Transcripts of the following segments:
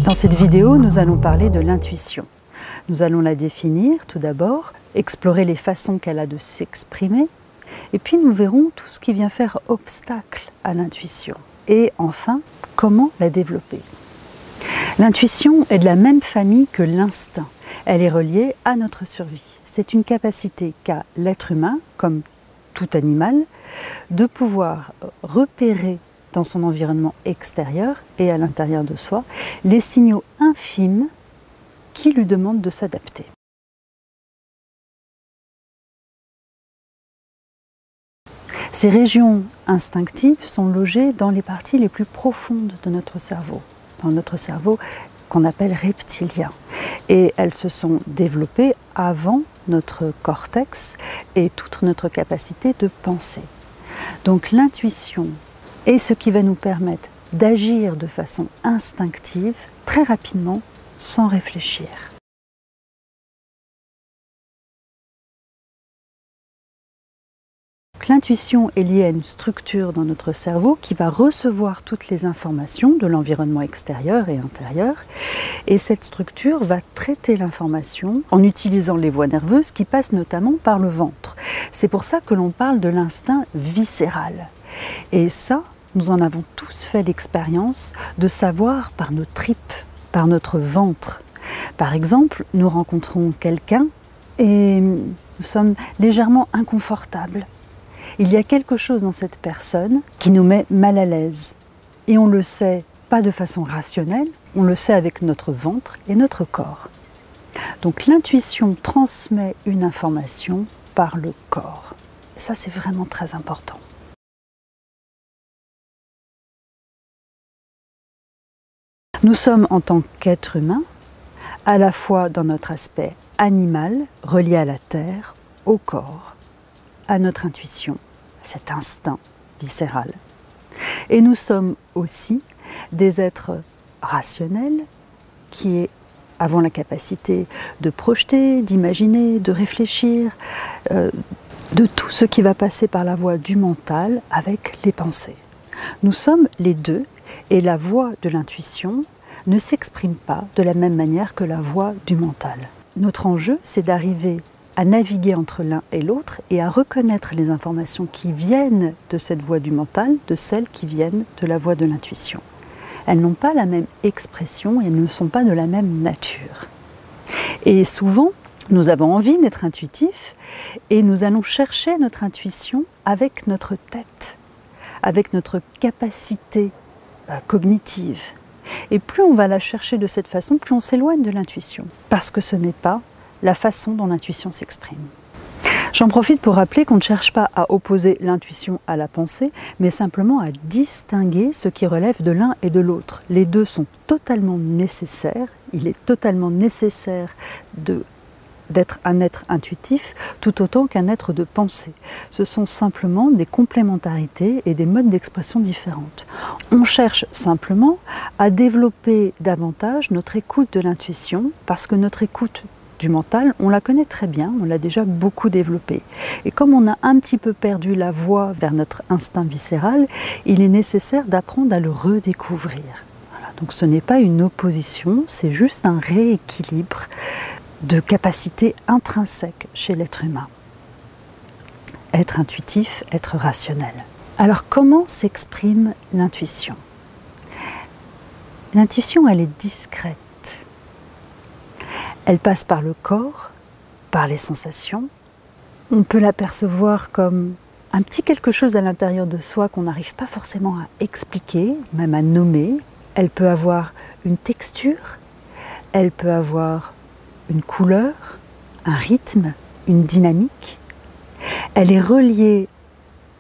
Dans cette vidéo, nous allons parler de l'intuition. Nous allons la définir tout d'abord, explorer les façons qu'elle a de s'exprimer, et puis nous verrons tout ce qui vient faire obstacle à l'intuition. Et enfin, comment la développer. L'intuition est de la même famille que l'instinct. Elle est reliée à notre survie. C'est une capacité qu'a l'être humain, comme tout animal, de pouvoir repérer dans son environnement extérieur et à l'intérieur de soi les signaux infimes qui lui demandent de s'adapter. Ces régions instinctives sont logées dans les parties les plus profondes de notre cerveau, dans notre cerveau qu'on appelle reptilien. Et elles se sont développées avant notre cortex et toute notre capacité de penser. Donc l'intuition est ce qui va nous permettre d'agir de façon instinctive, très rapidement, sans réfléchir. L'intuition est liée à une structure dans notre cerveau qui va recevoir toutes les informations de l'environnement extérieur et intérieur. Et cette structure va traiter l'information en utilisant les voies nerveuses qui passent notamment par le ventre. C'est pour ça que l'on parle de l'instinct viscéral. Et ça, nous en avons tous fait l'expérience de savoir par nos tripes, par notre ventre. Par exemple, nous rencontrons quelqu'un et nous sommes légèrement inconfortables. Il y a quelque chose dans cette personne qui nous met mal à l'aise. Et on le sait pas de façon rationnelle, on le sait avec notre ventre et notre corps. Donc l'intuition transmet une information par le corps. Et ça, c'est vraiment très important. Nous sommes en tant qu'être humain, à la fois dans notre aspect animal, relié à la terre, au corps, à notre intuition, cet instinct viscéral. Et nous sommes aussi des êtres rationnels qui avons la capacité de projeter, d'imaginer, de réfléchir, de tout ce qui va passer par la voie du mental avec les pensées. Nous sommes les deux et la voie de l'intuition ne s'exprime pas de la même manière que la voie du mental. Notre enjeu, c'est d'arriver à naviguer entre l'un et l'autre et à reconnaître les informations qui viennent de cette voie du mental, de celles qui viennent de la voie de l'intuition. Elles n'ont pas la même expression et elles ne sont pas de la même nature. Et souvent, nous avons envie d'être intuitifs et nous allons chercher notre intuition avec notre tête, avec notre capacité cognitive. Et plus on va la chercher de cette façon, plus on s'éloigne de l'intuition, parce que ce n'est pas la façon dont l'intuition s'exprime. J'en profite pour rappeler qu'on ne cherche pas à opposer l'intuition à la pensée, mais simplement à distinguer ce qui relève de l'un et de l'autre. Les deux sont totalement nécessaires. Il est totalement nécessaire d'être un être intuitif tout autant qu'un être de pensée. Ce sont simplement des complémentarités et des modes d'expression différentes. On cherche simplement à développer davantage notre écoute de l'intuition parce que notre écoute du mental, on la connaît très bien, on l'a déjà beaucoup développée. Et comme on a un petit peu perdu la voie vers notre instinct viscéral, il est nécessaire d'apprendre à le redécouvrir. Voilà. Donc ce n'est pas une opposition, c'est juste un rééquilibre de capacités intrinsèques chez l'être humain. Être intuitif, être rationnel. Alors comment s'exprime l'intuition? L'intuition, elle est discrète. Elle passe par le corps, par les sensations. On peut l'apercevoir comme un petit quelque chose à l'intérieur de soi qu'on n'arrive pas forcément à expliquer, même à nommer. Elle peut avoir une texture, elle peut avoir une couleur, un rythme, une dynamique. Elle est reliée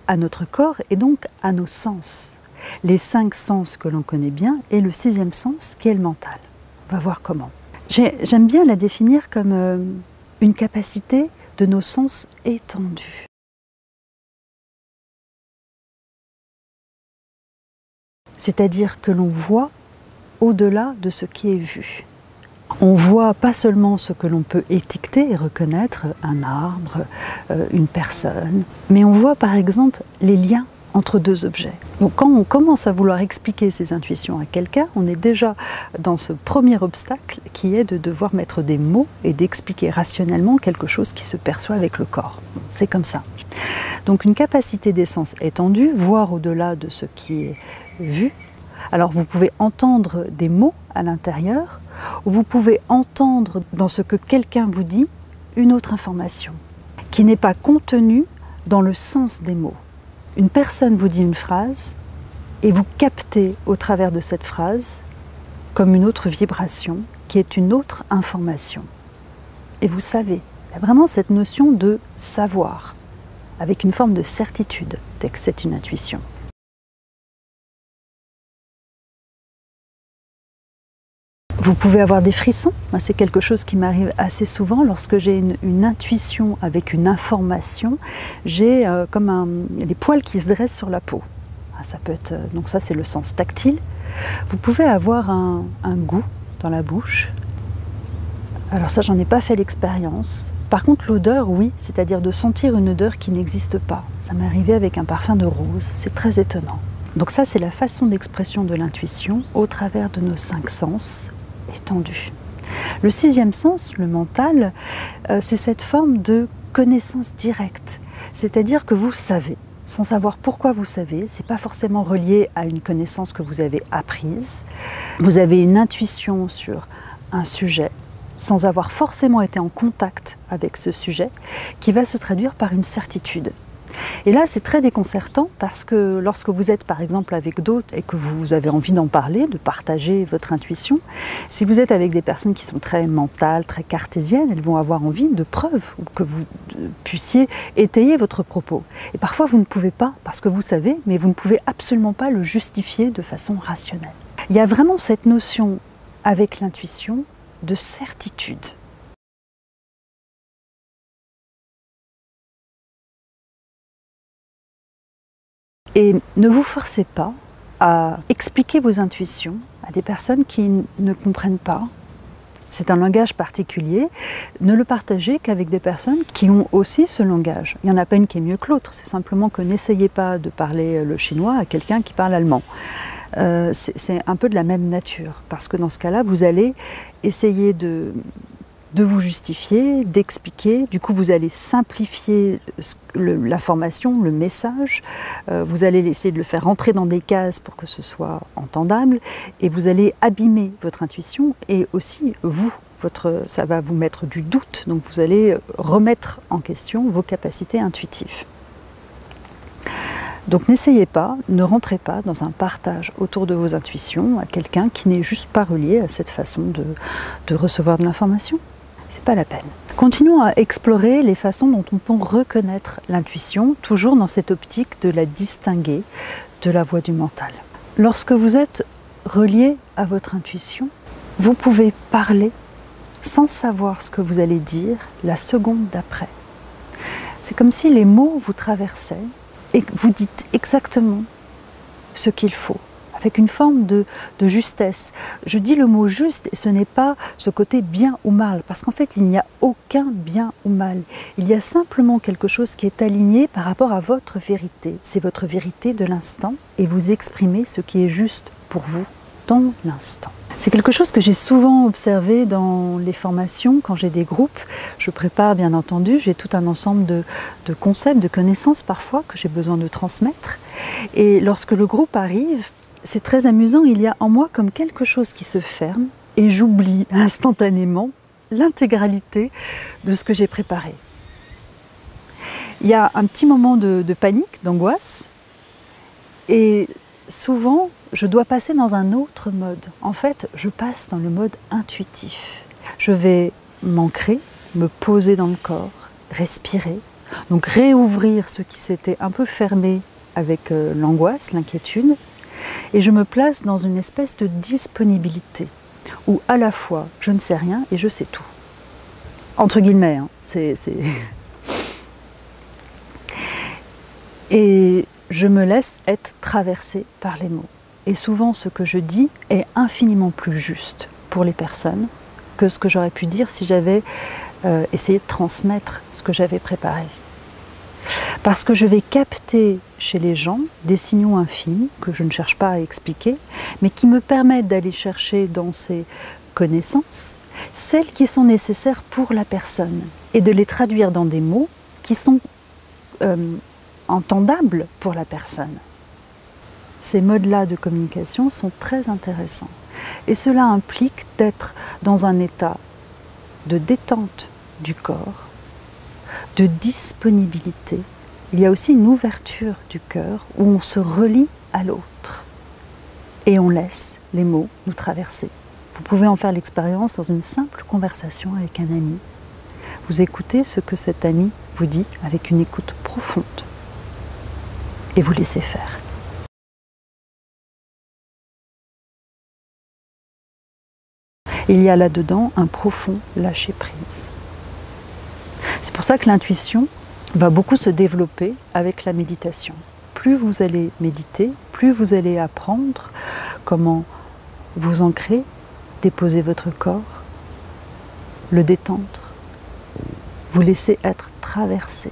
à notre corps et donc à nos sens. Les 5 sens que l'on connaît bien et le 6e sens qui est le mental. On va voir comment. J'aime bien la définir comme une capacité de nos sens étendus. C'est-à-dire que l'on voit au-delà de ce qui est vu. On voit pas seulement ce que l'on peut étiqueter et reconnaître, un arbre, une personne, mais on voit par exemple les liens entre deux objets. Donc quand on commence à vouloir expliquer ses intuitions à quelqu'un, on est déjà dans ce premier obstacle qui est de devoir mettre des mots et d'expliquer rationnellement quelque chose qui se perçoit avec le corps. C'est comme ça. Donc une capacité d'essence étendue, voire au-delà de ce qui est vu. Alors vous pouvez entendre des mots à l'intérieur, ou vous pouvez entendre dans ce que quelqu'un vous dit une autre information, qui n'est pas contenue dans le sens des mots. Une personne vous dit une phrase, et vous captez au travers de cette phrase comme une autre vibration, qui est une autre information. Et vous savez, il y a vraiment cette notion de savoir, avec une forme de certitude, dès que c'est une intuition. Vous pouvez avoir des frissons, c'est quelque chose qui m'arrive assez souvent lorsque j'ai une intuition avec une information, j'ai comme les poils qui se dressent sur la peau. Ça peut être, donc ça c'est le sens tactile. Vous pouvez avoir un goût dans la bouche. Alors ça j'en ai pas fait l'expérience. Par contre l'odeur oui, c'est-à-dire de sentir une odeur qui n'existe pas. Ça m'est arrivé avec un parfum de rose, c'est très étonnant. Donc ça c'est la façon d'expression de l'intuition au travers de nos 5 sens étendus. Le 6e sens, le mental, c'est cette forme de connaissance directe. C'est-à-dire que vous savez, sans savoir pourquoi vous savez, c'est pas forcément relié à une connaissance que vous avez apprise. Vous avez une intuition sur un sujet, sans avoir forcément été en contact avec ce sujet, qui va se traduire par une certitude. Et là, c'est très déconcertant parce que lorsque vous êtes par exemple avec d'autres et que vous avez envie d'en parler, de partager votre intuition, si vous êtes avec des personnes qui sont très mentales, très cartésiennes, elles vont avoir envie de preuves ou que vous puissiez étayer votre propos. Et parfois, vous ne pouvez pas parce que vous savez, mais vous ne pouvez absolument pas le justifier de façon rationnelle. Il y a vraiment cette notion avec l'intuition de certitude. Et ne vous forcez pas à expliquer vos intuitions à des personnes qui ne comprennent pas. C'est un langage particulier. Ne le partagez qu'avec des personnes qui ont aussi ce langage. Il n'y en a pas une qui est mieux que l'autre. C'est simplement que n'essayez pas de parler le chinois à quelqu'un qui parle allemand. C'est un peu de la même nature. Parce que dans ce cas-là, vous allez essayer de vous justifier, d'expliquer. Du coup, vous allez simplifier l'information, le message. Vous allez essayer de le faire rentrer dans des cases pour que ce soit entendable. Et vous allez abîmer votre intuition et aussi ça va vous mettre du doute. Donc vous allez remettre en question vos capacités intuitives. Donc n'essayez pas, ne rentrez pas dans un partage autour de vos intuitions à quelqu'un qui n'est juste pas relié à cette façon de recevoir de l'information. C'est pas la peine. Continuons à explorer les façons dont on peut reconnaître l'intuition, toujours dans cette optique de la distinguer de la voix du mental. Lorsque vous êtes relié à votre intuition, vous pouvez parler sans savoir ce que vous allez dire la seconde d'après. C'est comme si les mots vous traversaient et que vous dites exactement ce qu'il faut, avec une forme de justesse. Je dis le mot juste et ce n'est pas ce côté bien ou mal, parce qu'en fait il n'y a aucun bien ou mal. Il y a simplement quelque chose qui est aligné par rapport à votre vérité. C'est votre vérité de l'instant et vous exprimez ce qui est juste pour vous dans l'instant. C'est quelque chose que j'ai souvent observé dans les formations, quand j'ai des groupes. Je prépare bien entendu, j'ai tout un ensemble de concepts, de connaissances parfois que j'ai besoin de transmettre. Et lorsque le groupe arrive, c'est très amusant, il y a en moi comme quelque chose qui se ferme et j'oublie instantanément l'intégralité de ce que j'ai préparé. Il y a un petit moment de panique, d'angoisse et souvent je dois passer dans un autre mode. En fait, je passe dans le mode intuitif. Je vais m'ancrer, me poser dans le corps, respirer, donc réouvrir ce qui s'était un peu fermé avec l'angoisse, l'inquiétude, et je me place dans une espèce de disponibilité, où à la fois je ne sais rien et je sais tout. Entre guillemets, hein, Et je me laisse être traversée par les mots. Et souvent, ce que je dis est infiniment plus juste pour les personnes que ce que j'aurais pu dire si j'avais essayé de transmettre ce que j'avais préparé. Parce que je vais capter chez les gens des signaux infimes que je ne cherche pas à expliquer, mais qui me permettent d'aller chercher dans ces connaissances celles qui sont nécessaires pour la personne et de les traduire dans des mots qui sont entendables pour la personne. Ces modes-là de communication sont très intéressants et cela implique d'être dans un état de détente du corps, de disponibilité. Il y a aussi une ouverture du cœur où on se relie à l'autre et on laisse les mots nous traverser. Vous pouvez en faire l'expérience dans une simple conversation avec un ami. Vous écoutez ce que cet ami vous dit avec une écoute profonde et vous laissez faire. Il y a là-dedans un profond lâcher-prise. C'est pour ça que l'intuition va beaucoup se développer avec la méditation. Plus vous allez méditer, plus vous allez apprendre comment vous ancrer, déposer votre corps, le détendre, vous laisser être traversé.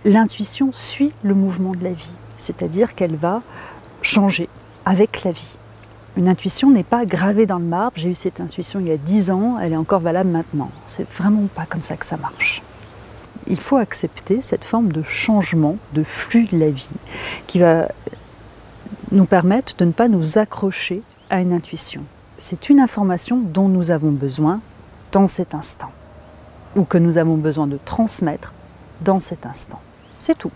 L'intuition suit le mouvement de la vie, c'est-à-dire qu'elle va changer avec la vie. Une intuition n'est pas gravée dans le marbre, j'ai eu cette intuition il y a 10 ans, elle est encore valable maintenant. C'est vraiment pas comme ça que ça marche. Il faut accepter cette forme de changement, de flux de la vie, qui va nous permettre de ne pas nous accrocher à une intuition. C'est une information dont nous avons besoin dans cet instant, ou que nous avons besoin de transmettre dans cet instant. C'est tout.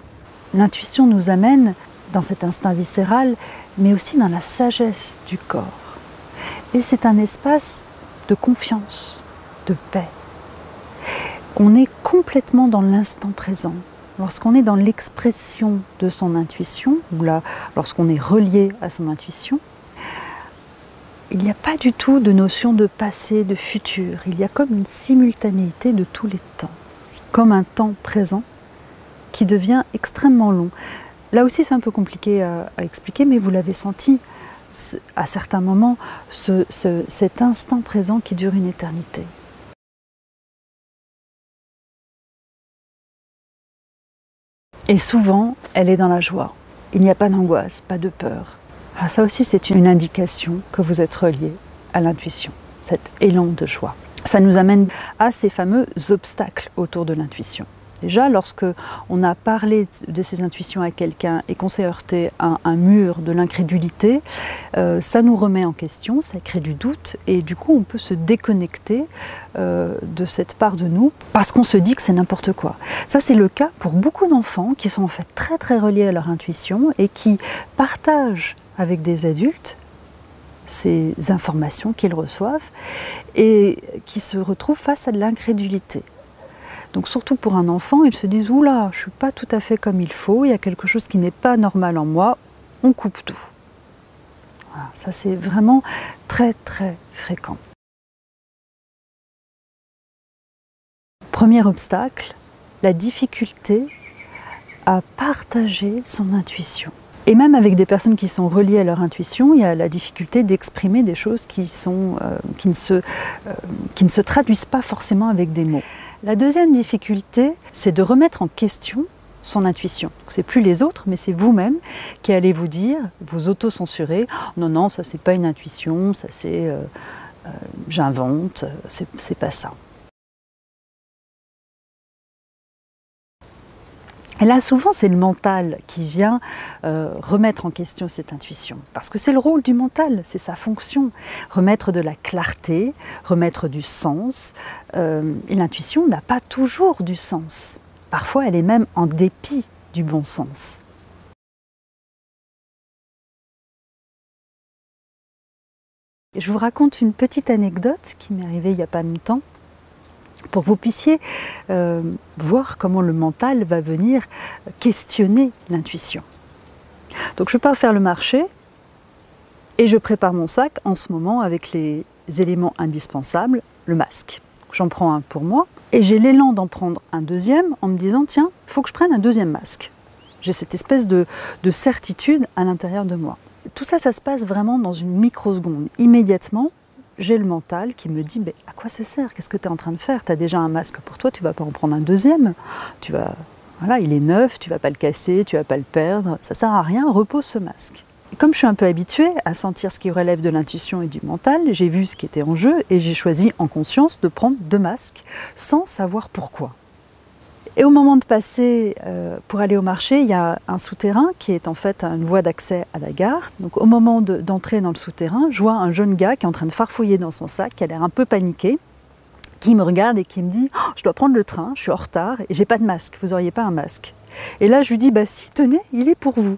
L'intuition nous amène dans cet instinct viscéral, mais aussi dans la sagesse du corps. Et c'est un espace de confiance, de paix. On est complètement dans l'instant présent. Lorsqu'on est dans l'expression de son intuition, ou là, lorsqu'on est relié à son intuition, il n'y a pas du tout de notion de passé, de futur. Il y a comme une simultanéité de tous les temps, comme un temps présent qui devient extrêmement long. Là aussi, c'est un peu compliqué à expliquer, mais vous l'avez senti à certains moments, cet instant présent qui dure une éternité. Et souvent, elle est dans la joie. Il n'y a pas d'angoisse, pas de peur. Ah, ça aussi, c'est une indication que vous êtes relié à l'intuition, cet élan de joie. Ça nous amène à ces fameux obstacles autour de l'intuition. Déjà, lorsque on a parlé de ces intuitions à quelqu'un et qu'on s'est heurté à un mur de l'incrédulité, ça nous remet en question, ça crée du doute et du coup on peut se déconnecter de cette part de nous parce qu'on se dit que c'est n'importe quoi. Ça c'est le cas pour beaucoup d'enfants qui sont en fait très très reliés à leur intuition et qui partagent avec des adultes ces informations qu'ils reçoivent et qui se retrouvent face à de l'incrédulité. Donc surtout pour un enfant, ils se disent « Oula, je ne suis pas tout à fait comme il faut, il y a quelque chose qui n'est pas normal en moi, on coupe tout. » Voilà, ça c'est vraiment très très fréquent. Premier obstacle, la difficulté à partager son intuition. Et même avec des personnes qui sont reliées à leur intuition, il y a la difficulté d'exprimer des choses qui ne se traduisent pas forcément avec des mots. La deuxième difficulté, c'est de remettre en question son intuition. C'est plus les autres, mais c'est vous-même qui allez vous dire, vous auto-censurer, non, non, ça c'est pas une intuition, ça c'est j'invente, c'est pas ça. Et là, souvent, c'est le mental qui vient remettre en question cette intuition. Parce que c'est le rôle du mental, c'est sa fonction. Remettre de la clarté, remettre du sens. Et l'intuition n'a pas toujours du sens. Parfois, elle est même en dépit du bon sens. Et je vous raconte une petite anecdote qui m'est arrivée il n'y a pas longtemps, pour que vous puissiez voir comment le mental va venir questionner l'intuition. Donc je pars faire le marché et je prépare mon sac en ce moment avec les éléments indispensables, le masque. J'en prends un pour moi et j'ai l'élan d'en prendre un deuxième en me disant tiens, il faut que je prenne un deuxième masque. J'ai cette espèce de certitude à l'intérieur de moi. Tout ça, ça se passe vraiment dans une microseconde. Immédiatement, j'ai le mental qui me dit à quoi ça sert? Qu'est-ce que tu es en train de faire? Tu as déjà un masque pour toi, tu ne vas pas en prendre un deuxième. Voilà, il est neuf, tu ne vas pas le casser, tu ne vas pas le perdre. Ça ne sert à rien, repose ce masque. Et comme je suis un peu habituée à sentir ce qui relève de l'intuition et du mental, j'ai vu ce qui était en jeu et j'ai choisi en conscience de prendre 2 masques sans savoir pourquoi. Et au moment de passer pour aller au marché, il y a un souterrain qui est en fait une voie d'accès à la gare. Donc au moment d'entrer dans le souterrain, je vois un jeune gars qui est en train de farfouiller dans son sac, qui a l'air un peu paniqué, qui me regarde et qui me dit « Je dois prendre le train, je suis en retard et j'ai pas de masque, vous auriez pas un masque ?» Et là je lui dis « Si, tenez, il est pour vous !»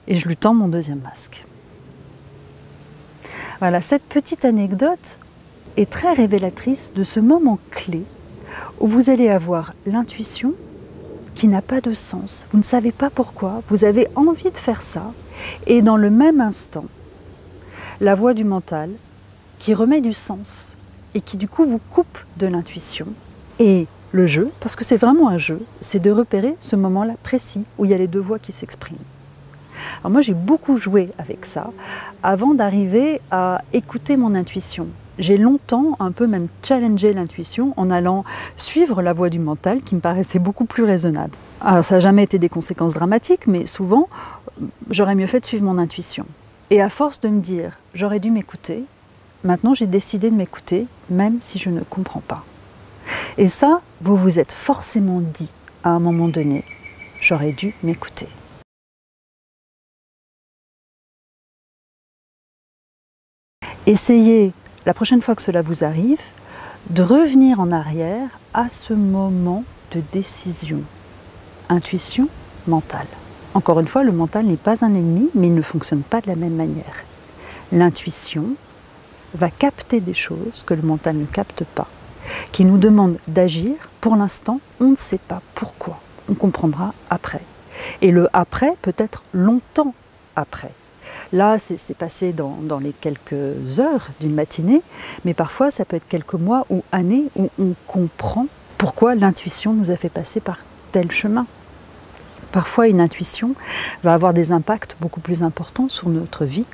Et je lui tends mon 2e masque. Voilà, cette petite anecdote est très révélatrice de ce moment clé où vous allez avoir l'intuition qui n'a pas de sens. Vous ne savez pas pourquoi, vous avez envie de faire ça, et dans le même instant, la voix du mental qui remet du sens et qui du coup vous coupe de l'intuition. Et le jeu, parce que c'est vraiment un jeu, c'est de repérer ce moment-là précis où il y a les 2 voix qui s'expriment. Alors moi j'ai beaucoup joué avec ça avant d'arriver à écouter mon intuition. J'ai longtemps un peu même challengé l'intuition en allant suivre la voix du mental qui me paraissait beaucoup plus raisonnable. Alors ça n'a jamais été des conséquences dramatiques, mais souvent j'aurais mieux fait de suivre mon intuition. Et à force de me dire j'aurais dû m'écouter, maintenant j'ai décidé de m'écouter même si je ne comprends pas. Et ça, vous vous êtes forcément dit à un moment donné, j'aurais dû m'écouter. Essayez, la prochaine fois que cela vous arrive, de revenir en arrière à ce moment de décision. Intuition, mental. Encore une fois, le mental n'est pas un ennemi, mais il ne fonctionne pas de la même manière. L'intuition va capter des choses que le mental ne capte pas, qui nous demandent d'agir. Pour l'instant, on ne sait pas pourquoi. On comprendra après. Et le après peut être longtemps après. Là, c'est passé dans les quelques heures d'une matinée, mais parfois ça peut être quelques mois ou années où on comprend pourquoi l'intuition nous a fait passer par tel chemin. Parfois, une intuition va avoir des impacts beaucoup plus importants sur notre vie.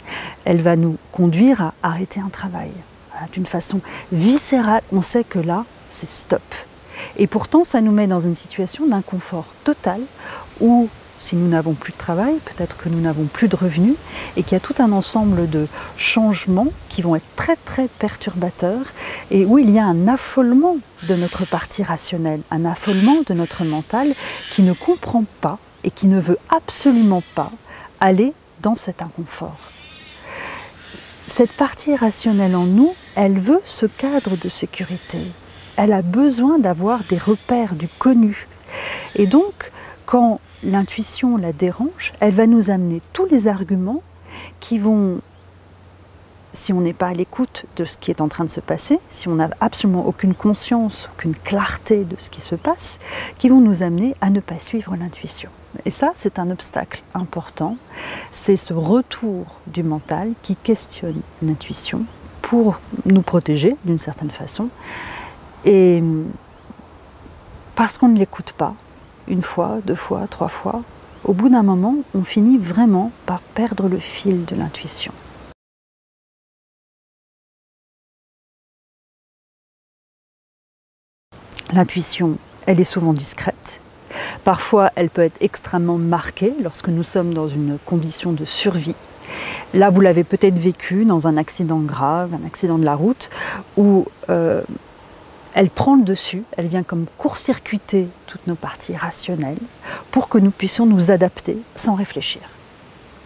Elle va nous conduire à arrêter un travail. D'une façon viscérale, on sait que là, c'est stop. Et pourtant, ça nous met dans une situation d'inconfort total où, si nous n'avons plus de travail, peut-être que nous n'avons plus de revenus et qu'il y a tout un ensemble de changements qui vont être très très perturbateurs et où il y a un affolement de notre partie rationnelle, un affolement de notre mental qui ne comprend pas et qui ne veut absolument pas aller dans cet inconfort. Cette partie rationnelle en nous, elle veut ce cadre de sécurité. Elle a besoin d'avoir des repères, du connu. Et donc, quand l'intuition la dérange, elle va nous amener tous les arguments qui vont, si on n'est pas à l'écoute de ce qui est en train de se passer, si on n'a absolument aucune conscience, aucune clarté de ce qui se passe, qui vont nous amener à ne pas suivre l'intuition. Et ça, c'est un obstacle important. C'est ce retour du mental qui questionne l'intuition pour nous protéger d'une certaine façon. Et parce qu'on ne l'écoute pas, 1 fois, 2 fois, 3 fois, au bout d'un moment, on finit vraiment par perdre le fil de l'intuition. L'intuition, elle est souvent discrète. Parfois, elle peut être extrêmement marquée lorsque nous sommes dans une condition de survie. Là, vous l'avez peut-être vécu dans un accident grave, un accident de la route, où elle prend le dessus, elle vient comme court-circuiter toutes nos parties rationnelles pour que nous puissions nous adapter sans réfléchir.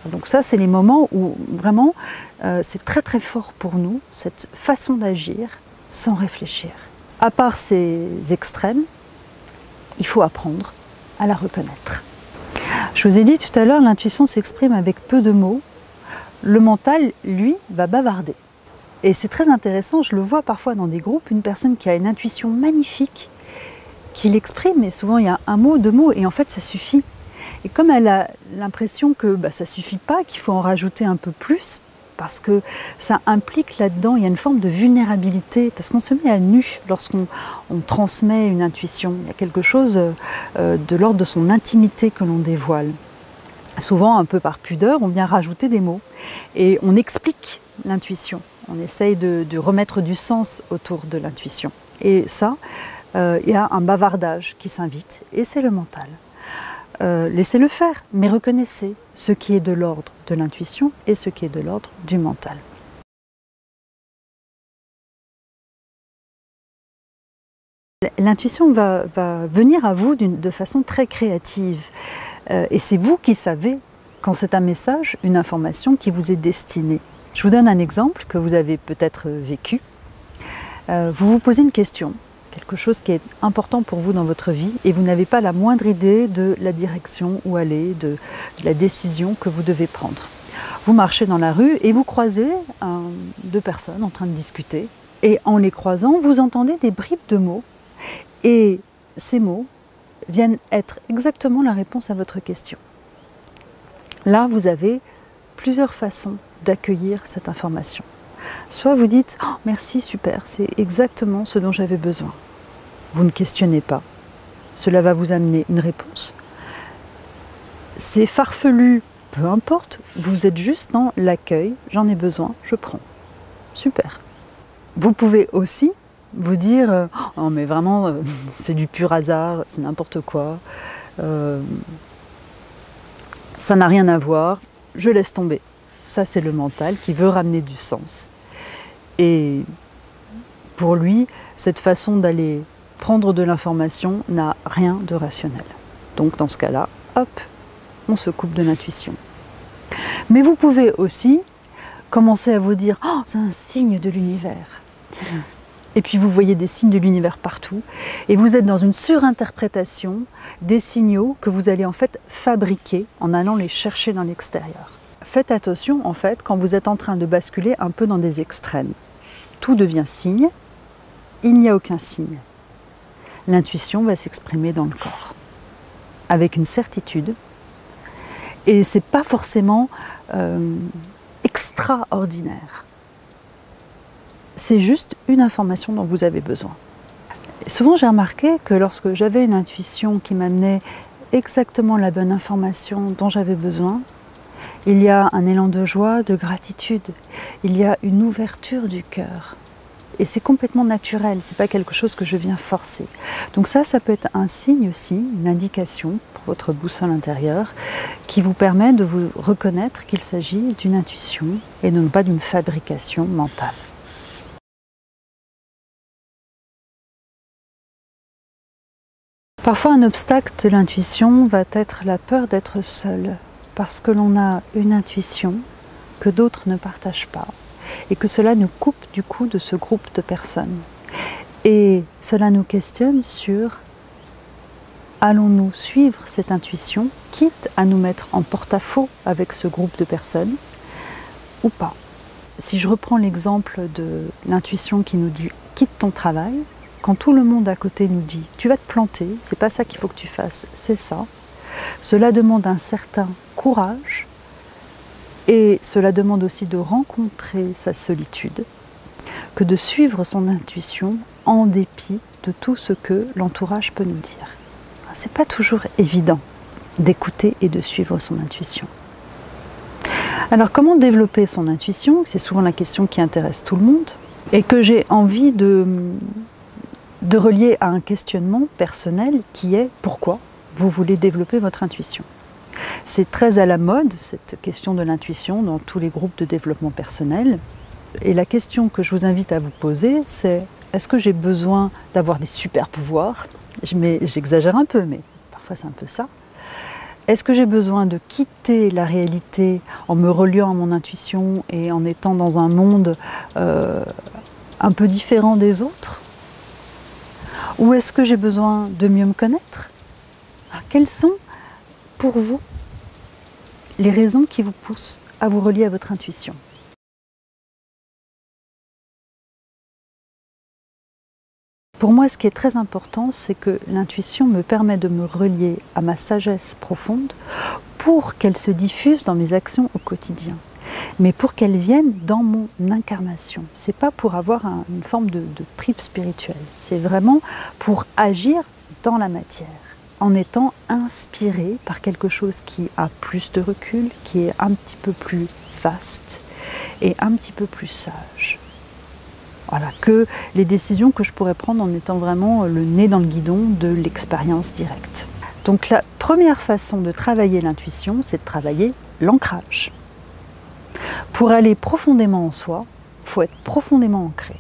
Donc ça, c'est les moments où vraiment, c'est très très fort pour nous, cette façon d'agir sans réfléchir. À part ces extrêmes, il faut apprendre à la reconnaître. Je vous ai dit tout à l'heure, l'intuition s'exprime avec peu de mots. Le mental, lui, va bavarder. Et c'est très intéressant, je le vois parfois dans des groupes, une personne qui a une intuition magnifique, qui l'exprime, et souvent il y a 1 mot, 2 mots, et en fait ça suffit. Et comme elle a l'impression que ça ne suffit pas, qu'il faut en rajouter un peu plus, parce que ça implique là-dedans, il y a une forme de vulnérabilité, parce qu'on se met à nu lorsqu'on transmet une intuition. Il y a quelque chose de l'ordre de son intimité que l'on dévoile. Souvent, un peu par pudeur, on vient rajouter des mots et on explique l'intuition. On essaye de remettre du sens autour de l'intuition. Et ça, il y a un bavardage qui s'invite, et c'est le mental. Laissez-le faire, mais reconnaissez ce qui est de l'ordre de l'intuition et ce qui est de l'ordre du mental. L'intuition va venir à vous de façon très créative. Et c'est vous qui savez quand c'est un message, une information qui vous est destinée. Je vous donne un exemple que vous avez peut-être vécu. Vous vous posez une question, quelque chose qui est important pour vous dans votre vie, et vous n'avez pas la moindre idée de la direction où aller, de la décision que vous devez prendre. Vous marchez dans la rue et vous croisez deux personnes en train de discuter. Et en les croisant, vous entendez des bribes de mots. Et ces mots viennent être exactement la réponse à votre question. Là, vous avez plusieurs façons d'accueillir cette information. Soit vous dites oh, « merci, super, c'est exactement ce dont j'avais besoin ». Vous ne questionnez pas. Cela va vous amener une réponse. C'est farfelu, peu importe, vous êtes juste dans l'accueil, j'en ai besoin, je prends. Super. Vous pouvez aussi vous dire « oh, mais vraiment, c'est du pur hasard, c'est n'importe quoi, ça n'a rien à voir, je laisse tomber ». Ça, c'est le mental qui veut ramener du sens. Et pour lui, cette façon d'aller prendre de l'information n'a rien de rationnel. Donc dans ce cas-là, hop, on se coupe de l'intuition. Mais vous pouvez aussi commencer à vous dire « oh, c'est un signe de l'univers ». Et puis vous voyez des signes de l'univers partout, et vous êtes dans une surinterprétation des signaux que vous allez en fait fabriquer en allant les chercher dans l'extérieur. Faites attention en fait quand vous êtes en train de basculer un peu dans des extrêmes. Tout devient signe, il n'y a aucun signe. L'intuition va s'exprimer dans le corps, avec une certitude, et c'est pas forcément extraordinaire. C'est juste une information dont vous avez besoin. Et souvent j'ai remarqué que lorsque j'avais une intuition qui m'amenait exactement la bonne information dont j'avais besoin, il y a un élan de joie, de gratitude, il y a une ouverture du cœur. Et c'est complètement naturel, c'est pas quelque chose que je viens forcer. Donc ça peut être un signe aussi, une indication pour votre boussole intérieure, qui vous permet de vous reconnaître qu'il s'agit d'une intuition et non pas d'une fabrication mentale. Parfois, un obstacle de l'intuition va être la peur d'être seul, parce que l'on a une intuition que d'autres ne partagent pas, et que cela nous coupe du coup de ce groupe de personnes. Et cela nous questionne sur allons-nous suivre cette intuition, quitte à nous mettre en porte-à-faux avec ce groupe de personnes, ou pas. Si je reprends l'exemple de l'intuition qui nous dit quitte ton travail, quand tout le monde à côté nous dit « tu vas te planter, c'est pas ça qu'il faut que tu fasses, c'est ça », cela demande un certain courage et cela demande aussi de rencontrer sa solitude que de suivre son intuition en dépit de tout ce que l'entourage peut nous dire. C'est pas toujours évident d'écouter et de suivre son intuition. Alors comment développer son intuition? C'est souvent la question qui intéresse tout le monde et que j'ai envie de relier à un questionnement personnel qui est pourquoi vous voulez développer votre intuition. C'est très à la mode, cette question de l'intuition, dans tous les groupes de développement personnel. Et la question que je vous invite à vous poser, c'est est-ce que j'ai besoin d'avoir des super pouvoirs? J'exagère un peu, mais parfois c'est un peu ça. Est-ce que j'ai besoin de quitter la réalité en me reliant à mon intuition et en étant dans un monde un peu différent des autres? Ou est-ce que j'ai besoin de mieux me connaître? Alors, quelles sont, pour vous, les raisons qui vous poussent à vous relier à votre intuition? Pour moi, ce qui est très important, c'est que l'intuition me permet de me relier à ma sagesse profonde pour qu'elle se diffuse dans mes actions au quotidien. Mais pour qu'elle vienne dans mon incarnation. Ce n'est pas pour avoir une forme de trip spirituelle. C'est vraiment pour agir dans la matière, en étant inspiré par quelque chose qui a plus de recul, qui est un petit peu plus vaste et un petit peu plus sage. Voilà, que les décisions que je pourrais prendre en étant vraiment le nez dans le guidon de l'expérience directe. Donc la première façon de travailler l'intuition, c'est de travailler l'ancrage. Pour aller profondément en soi, il faut être profondément ancré.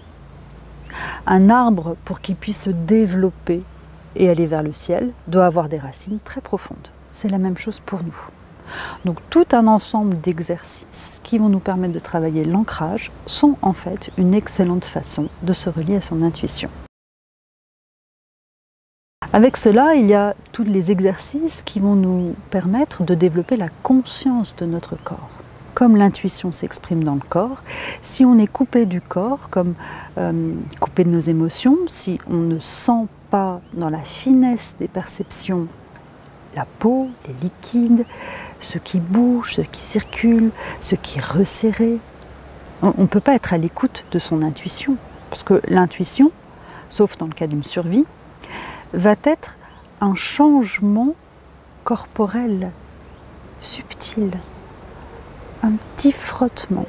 Un arbre, pour qu'il puisse se développer et aller vers le ciel, doit avoir des racines très profondes. C'est la même chose pour nous. Donc tout un ensemble d'exercices qui vont nous permettre de travailler l'ancrage sont en fait une excellente façon de se relier à son intuition. Avec cela, il y a tous les exercices qui vont nous permettre de développer la conscience de notre corps. Comme l'intuition s'exprime dans le corps, si on est coupé du corps, comme coupé de nos émotions, si on ne sent pas dans la finesse des perceptions la peau, les liquides, ce qui bouge, ce qui circule, ce qui est resserré. On ne peut pas être à l'écoute de son intuition, parce que l'intuition, sauf dans le cas d'une survie, va être un changement corporel subtil, un petit frottement,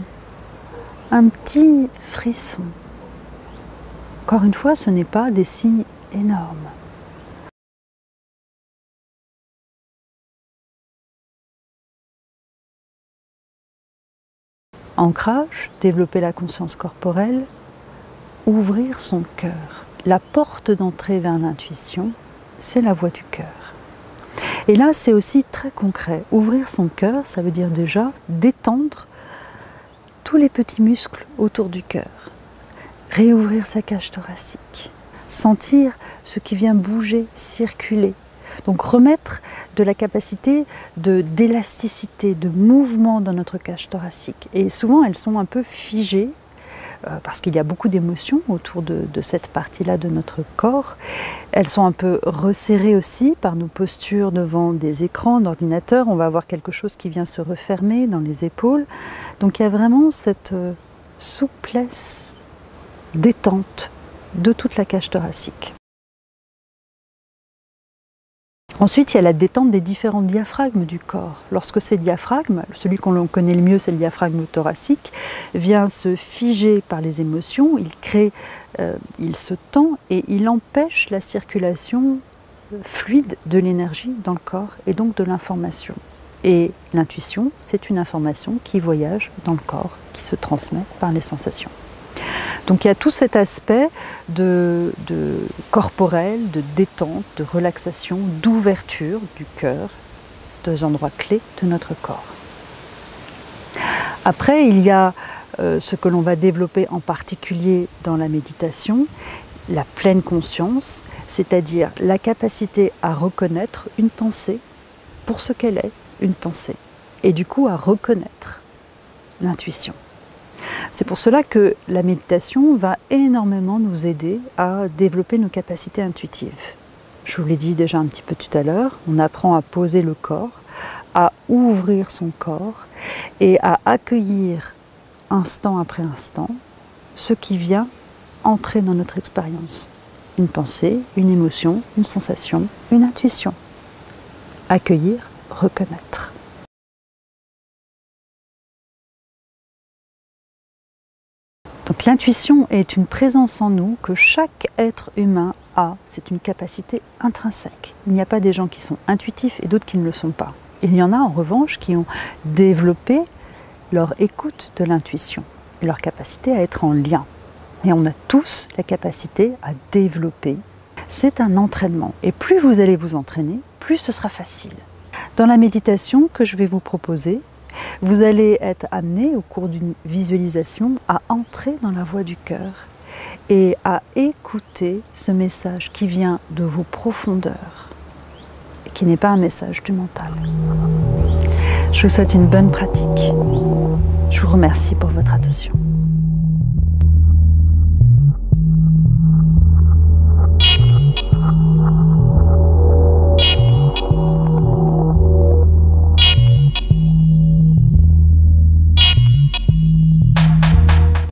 un petit frisson. Encore une fois, ce n'est pas des signes énormes. Ancrage, développer la conscience corporelle, ouvrir son cœur. La porte d'entrée vers l'intuition, c'est la voie du cœur. Et là, c'est aussi très concret. Ouvrir son cœur, ça veut dire déjà détendre tous les petits muscles autour du cœur. Réouvrir sa cage thoracique. Sentir ce qui vient bouger, circuler. Donc remettre de la capacité d'élasticité, de mouvement dans notre cage thoracique. Et souvent, elles sont un peu figées, parce qu'il y a beaucoup d'émotions autour de cette partie-là de notre corps. Elles sont un peu resserrées aussi par nos postures devant des écrans d'ordinateur. On va avoir quelque chose qui vient se refermer dans les épaules. Donc il y a vraiment cette souplesse, détente de toute la cage thoracique. Ensuite, il y a la détente des différents diaphragmes du corps. Lorsque ces diaphragmes, celui qu'on connaît le mieux, c'est le diaphragme thoracique, vient se figer par les émotions, il se tend et il empêche la circulation fluide de l'énergie dans le corps et donc de l'information. Et l'intuition, c'est une information qui voyage dans le corps, qui se transmet par les sensations. Donc il y a tout cet aspect de corporel, de détente, de relaxation, d'ouverture du cœur, deux endroits clés de notre corps. Après, il y a ce que l'on va développer en particulier dans la méditation, la pleine conscience, c'est-à-dire la capacité à reconnaître une pensée pour ce qu'elle est, une pensée, et du coup à reconnaître l'intuition. C'est pour cela que la méditation va énormément nous aider à développer nos capacités intuitives. Je vous l'ai dit déjà un petit peu tout à l'heure, on apprend à poser le corps, à ouvrir son corps et à accueillir instant après instant ce qui vient entrer dans notre expérience. Une pensée, une émotion, une sensation, une intuition. Accueillir, reconnaître. Donc l'intuition est une présence en nous que chaque être humain a. C'est une capacité intrinsèque. Il n'y a pas des gens qui sont intuitifs et d'autres qui ne le sont pas. Il y en a en revanche qui ont développé leur écoute de l'intuition et leur capacité à être en lien. Et on a tous la capacité à développer. C'est un entraînement. Et plus vous allez vous entraîner, plus ce sera facile. Dans la méditation que je vais vous proposer, vous allez être amené au cours d'une visualisation à entrer dans la voie du cœur et à écouter ce message qui vient de vos profondeurs et qui n'est pas un message du mental. Je vous souhaite une bonne pratique. Je vous remercie pour votre attention.